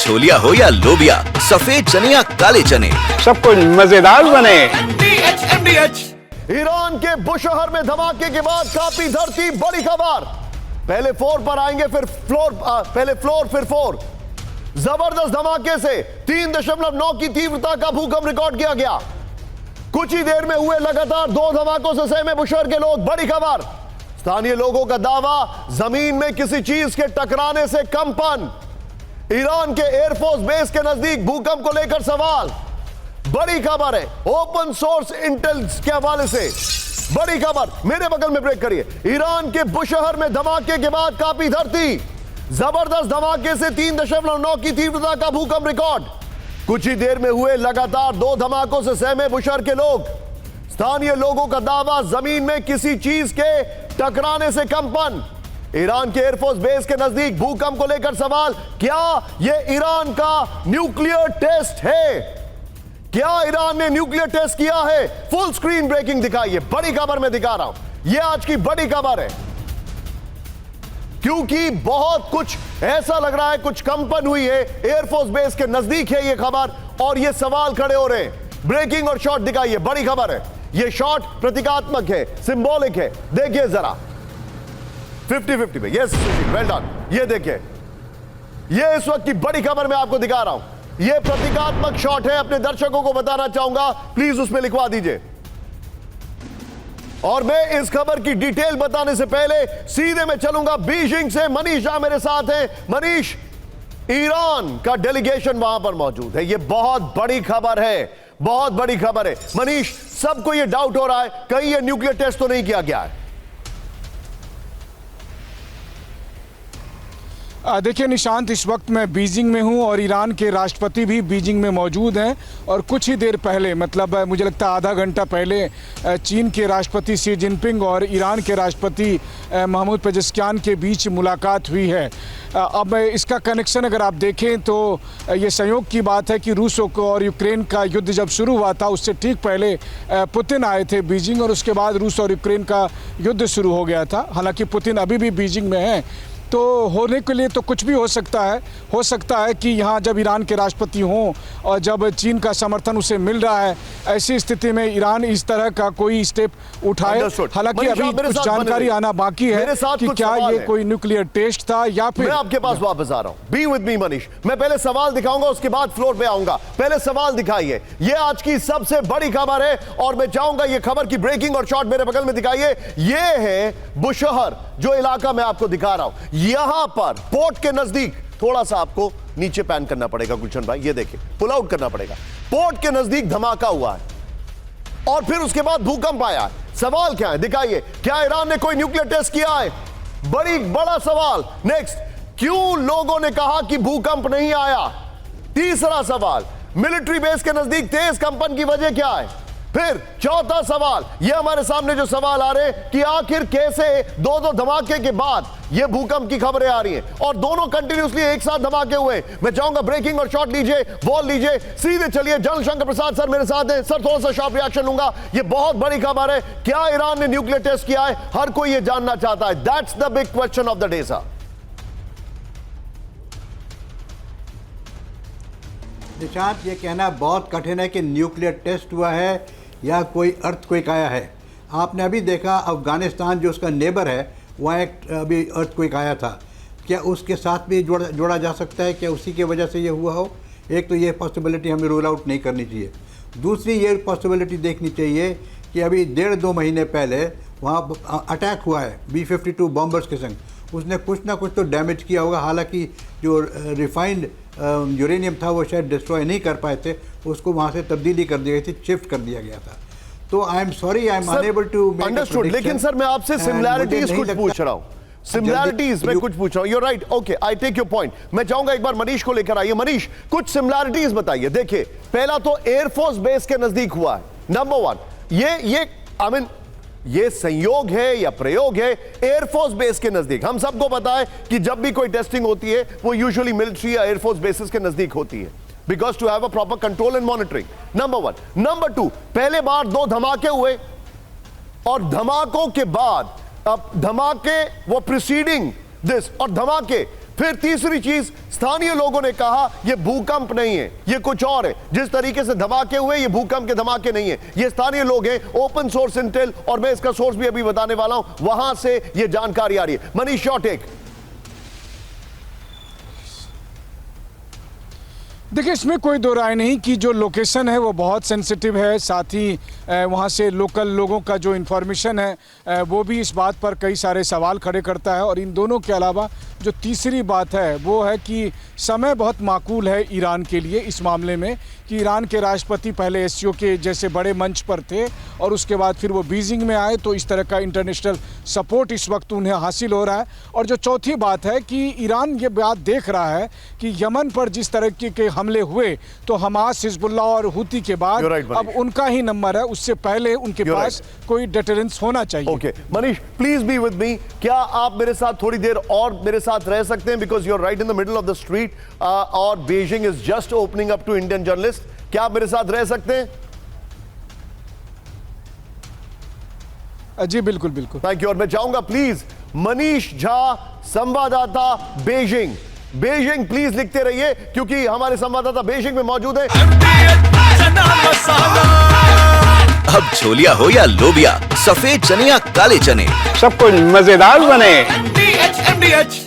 छोलिया हो या लोबिया, सफेद चने या काले चने, सब कुछ मजेदार बने। ईरान के बुशहर में धमाके के बाद कांपी धरती, बड़ी खबर। पहले फ्लोर पर आएंगे, फिर पहले फ्लोर फिर फोर। जबरदस्त धमाके से 3.9 की तीव्रता का भूकंप रिकॉर्ड किया गया। कुछ ही देर में हुए लगातार 2 धमाकों से सहमे बुशहर के लोग, बड़ी खबर। स्थानीय लोगों का दावा, जमीन में किसी चीज के टकराने से कंपन। ईरान के एयरफोर्स बेस के नजदीक भूकंप को लेकर सवाल, बड़ी खबर है। ओपन सोर्स इंटेल के हवाले से बड़ी खबर। मेरे बगल में ब्रेक करिए। ईरान के बुशहर में धमाके के बाद कांपी धरती, जबरदस्त धमाके से 3.9 की तीव्रता का भूकंप रिकॉर्ड। कुछ ही देर में हुए लगातार 2 धमाकों से सहमे बुशहर के लोग। स्थानीय लोगों का दावा, जमीन में किसी चीज के टकराने से कंपन। ईरान के एयरफोर्स बेस के नजदीक भूकंप को लेकर सवाल, क्या यह ईरान का न्यूक्लियर टेस्ट है? क्या ईरान ने न्यूक्लियर टेस्ट किया है? फुल स्क्रीन ब्रेकिंग दिखाइए, बड़ी खबर मैं दिखा रहा हूं। यह आज की बड़ी खबर है, क्योंकि बहुत कुछ ऐसा लग रहा है, कुछ कंपन हुई है। एयरफोर्स बेस के नजदीक है यह खबर और यह सवाल खड़े हो रहे हैं। ब्रेकिंग और शॉट दिखाइए, बड़ी खबर है। यह शॉट प्रतीकात्मक है, सिंबॉलिक है। देखिए जरा 50-50 में। Yes well done. ये देखिए, यह इस वक्त की बड़ी खबर मैं आपको दिखा रहा हूं। यह प्रतीकात्मक शॉट है। अपने दर्शकों को बताना चाहूंगा, प्लीज उसमें लिखवा दीजिए। और मैं इस खबर की डिटेल बताने से पहले सीधे मैं चलूंगा बीजिंग से। मनीष झा मेरे साथ हैं। मनीष, ईरान का डेलीगेशन वहां पर मौजूद है। यह बहुत बड़ी खबर है, बहुत बड़ी खबर है। मनीष, सबको यह डाउट हो रहा है कहीं यह न्यूक्लियर टेस्ट तो नहीं किया गया है? देखिए निशांत, इस वक्त मैं बीजिंग में हूं और ईरान के राष्ट्रपति भी बीजिंग में मौजूद हैं। और कुछ ही देर पहले, मतलब मुझे लगता है आधा घंटा पहले, चीन के राष्ट्रपति शी जिनपिंग और ईरान के राष्ट्रपति महमूद पेजेश्कियान के बीच मुलाकात हुई है। अब इसका कनेक्शन अगर आप देखें तो ये संयोग की बात है कि रूस और यूक्रेन का युद्ध जब शुरू हुआ था, उससे ठीक पहले पुतिन आए थे बीजिंग, और उसके बाद रूस और यूक्रेन का युद्ध शुरू हो गया था। हालांकि पुतिन अभी भी बीजिंग में हैं, तो होने के लिए तो कुछ भी हो सकता है कि यहाँ जब ईरान के राष्ट्रपति हों और जब चीन का समर्थन उसे मिल रहा है, ऐसी स्थिति में ईरान इस तरह का कोई स्टेप उठाए। हालांकि अभी कुछ जानकारी आना बाकी है कि क्या ये कोई न्यूक्लियर टेस्ट था या फिर। मैं आपके पास वापस आ रहा हूं। Be with me Manish. मैं पहले सवाल दिखाऊंगा, उसके बाद फ्लोर पे आऊंगा। पहले सवाल दिखाइए। ये आज की सबसे बड़ी खबर है और मैं चाहूंगा ये खबर की ब्रेकिंग और शॉट मेरे बगल में दिखाइए। ये है बुशहर, जो इलाका मैं आपको दिखा रहा हूं। यहां पर पोर्ट के नजदीक, थोड़ा सा आपको नीचे पैन करना पड़ेगा गुलशन भाई, ये देखिए, पुल आउट करना पड़ेगा। पोर्ट के नजदीक धमाका हुआ है और फिर उसके बाद भूकंप आया। सवाल क्या है, दिखाइए। क्या ईरान ने कोई न्यूक्लियर टेस्ट किया है? बड़ा सवाल। नेक्स्ट, क्यों लोगों ने कहा कि भूकंप नहीं आया? तीसरा सवाल, मिलिट्री बेस के नजदीक तेज कंपन की वजह क्या है? फिर चौथा सवाल, ये हमारे सामने जो सवाल आ रहे हैं कि आखिर कैसे 2 धमाके के बाद ये भूकंप की खबरें आ रही हैं और दोनों कंटिन्यूसली एक साथ धमाके हुए। मैं चाहूंगा ब्रेकिंग और शॉट लीजिए, वॉल लीजिए, सीधे चलिए। जनरल शंकर प्रसाद सर मेरे साथ हैं। सर, थोड़ा सा शॉर्ट रिएक्शन लूंगा। ये बहुत बड़ी खबर है। क्या ईरान ने न्यूक्लियर टेस्ट किया है? हर कोई ये जानना चाहता है। That's the big question of the day sir. Nishant, ये कहना बहुत कठिन है कि न्यूक्लियर टेस्ट हुआ है या कोई अर्थक्वेक आया है। आपने अभी देखा अफगानिस्तान जो उसका नेबर है, वहाँ एक अभी अर्थक्वेक आया था। क्या उसके साथ भी जोड़ा जा सकता है? क्या उसी की वजह से ये हुआ हो? एक तो ये पॉसिबिलिटी हमें रूल आउट नहीं करनी चाहिए। दूसरी ये पॉसिबिलिटी देखनी चाहिए कि अभी 1.5-2 महीने पहले वहाँ अटैक हुआ है B-52 बॉम्बर्स के संग। उसने कुछ ना कुछ तो डैमेज किया होगा। हालांकि जो रिफाइंड यूरेनियम था वो शायद डिस्ट्रॉय नहीं कर पाए थे, उसको वहाँ से तब्दीली कर दी गई थी, शिफ्ट कर दिया गया था। तो I am sorry, I am unable to make understood. लेकिन सर, मैं आपसे सिमिलैरिटीज कुछ पूछ रहा हूँ। सिमिलैरिटीज मैं कुछ पूछ रहा हूँ। You right, okay, I take your point. मैं चाहूंगा एक बार मनीष को लेकर आइए। मनीष, कुछ सिमिलैरिटीज बताइए। देखिए, पहला तो एयरफोर्स बेस के नजदीक हुआ है, नंबर 1। ये आई मीन ये संयोग है या प्रयोग है? एयरफोर्स बेस के नजदीक। हम सबको पता है कि जब भी कोई टेस्टिंग होती है वो यूजुअली मिलिट्री या एयरफोर्स बेसिस के नजदीक होती है, because to have a proper control and monitoring, number 1। Number 2, पहले बार 2 धमाके हुए और धमाकों के बाद अब धमाके वो प्रीसीडिंग दिस और धमाके फिर तीसरी चीज, स्थानीय लोगों ने कहा यह भूकंप नहीं है, यह कुछ और है। जिस तरीके से धमाके हुए ये भूकंप के धमाके नहीं है, ये स्थानीय लोग हैं, ओपन सोर्स इंटेल, और मैं इसका सोर्स भी अभी बताने वाला हूं, वहां से यह जानकारी आ रही है। मनीष शॉटेक। देखिए, इसमें कोई दो राय नहीं कि जो लोकेशन है वो बहुत सेंसिटिव है, साथ ही वहाँ से लोकल लोगों का जो इन्फॉर्मेशन है वो भी इस बात पर कई सारे सवाल खड़े करता है। और इन दोनों के अलावा जो तीसरी बात है वो है कि समय बहुत माकूल है ईरान के लिए इस मामले में, कि ईरान के राष्ट्रपति पहले एससीओ के जैसे बड़े मंच पर थे और उसके बाद फिर वो बीजिंग में आए, तो इस तरह का इंटरनेशनल सपोर्ट इस वक्त उन्हें हासिल हो रहा है। और जो चौथी बात है कि ईरान ये बात देख रहा है कि यमन पर जिस तरह के हमले हुए, तो हमास, हिजबुल्लाह और हुती के बाद अब उनका ही नंबर है, उससे पहले उनके पास कोई डिटरेंस होना चाहिए। Okay Manish, please be with me. क्या आप मेरे साथ थोड़ी देर और मेरे साथ रह सकते हैं, because you are right in the middle of the street और Beijing is just opening up to Indian journalist. क्या आप मेरे साथ रह सकते हैं? जी बिल्कुल बिल्कुल, थैंक यू। और मैं चाहूंगा प्लीज मनीष झा, संवाददाता बीजिंग, बीजिंग प्लीज लिखते रहिए, क्योंकि हमारे संवाददाता बीजिंग में मौजूद है। अब छोलिया हो या लोबिया, सफेद चने या काले चने, सबको मजेदार बने। MDH